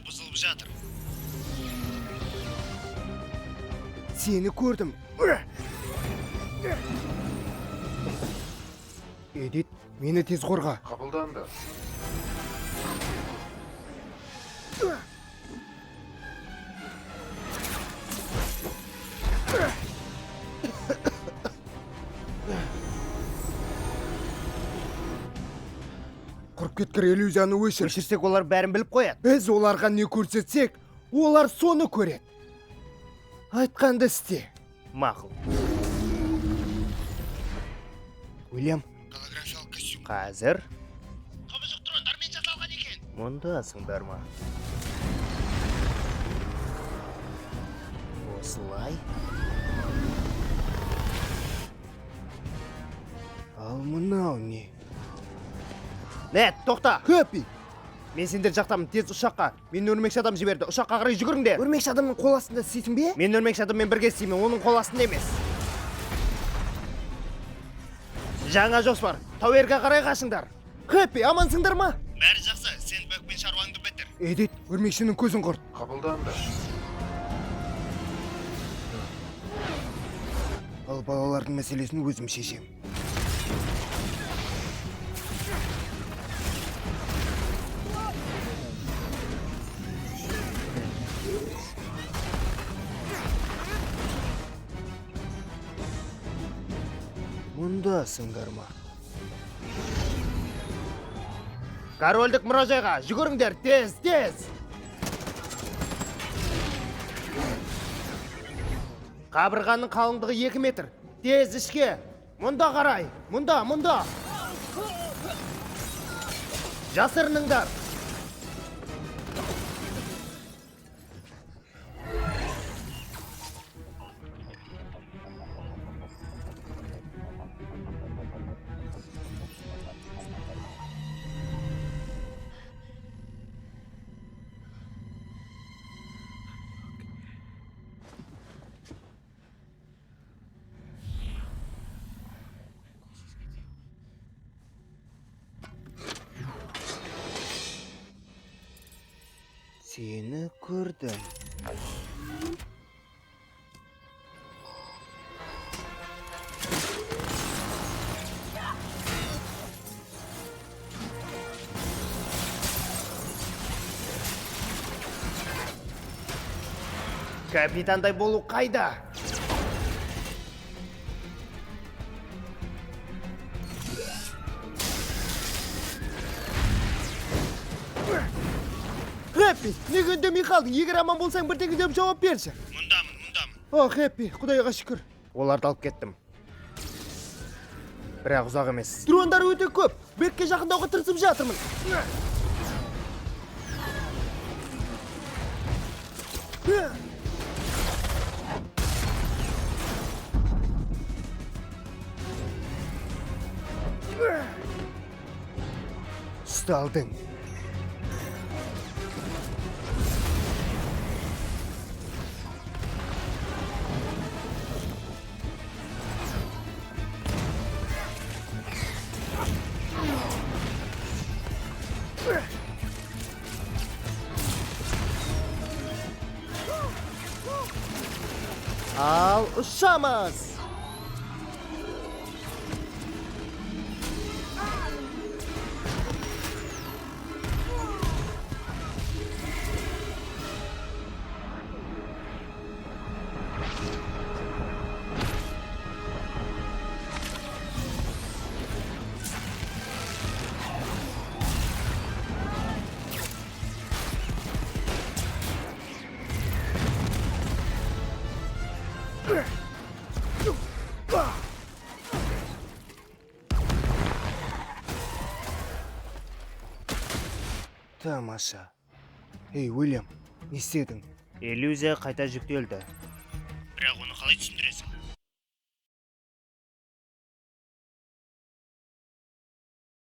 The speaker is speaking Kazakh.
бұзылып жатыр. Сені көрдім. Эдит, мені тез қорға. Қабылданды. Құрып кеткір иллюзияны өшір. Өшірсек олар бәрін біліп қояды. Біз оларға не көрсетсек, олар соны көреді. Айтқанды істе. Мақұл. Уильям, Голографиялық костюм. Қазір. Құбызық дрондармен жасалған екен. Мұндасыңдар ма? Осылай. ал мынау не? Нет, тоқта. Хэппи! Мен сендер жақтамын, тез ұшаққа. Мен өрмекші адам жіберді. Ұшаққа қарай жүгіріңдер. Өрмекші адамның қол астында істейсің бе? Мен өрмекші адаммен бірге істеймін, оның қол астында емес. Жаңа жоспар. Тауэрге қарай қашыңдар. Хэппи, амансыңдар ма? Бәрі жақсы, сен бөкпен шаруаңды бітір. Эдит, өрмекшінің көзін құрт. Қабылданды. Ал балалардың мәселесін өзім шешем. Мұндасыңдар ма? Корольдік мұражайға жүгіріңдер, тез, тез. Қабырғаның қалыңдығы 2 метр. Тез ішке. Мұнда қарай. Мұнда. Жасырыныңдар. Сені көрдім. Капитандай болу қайда? Хэппи, неге үндемей қалдың? Егер аман болсаң бірдеңе деп жауап берші. Мұндамын. О, Хэппи, құдайға шүкір. Оларды алып кеттім. Бірақ ұзақ емес. Дрондар өте көп. Бекке жақындауға тырысып жатырмын. Ұсталдың. Ал ұшамыз. Тамаша. Ей, Уильям, не істедің? Иллюзия қайта жүктелді. Бірақ оны қалай түсіндіресің?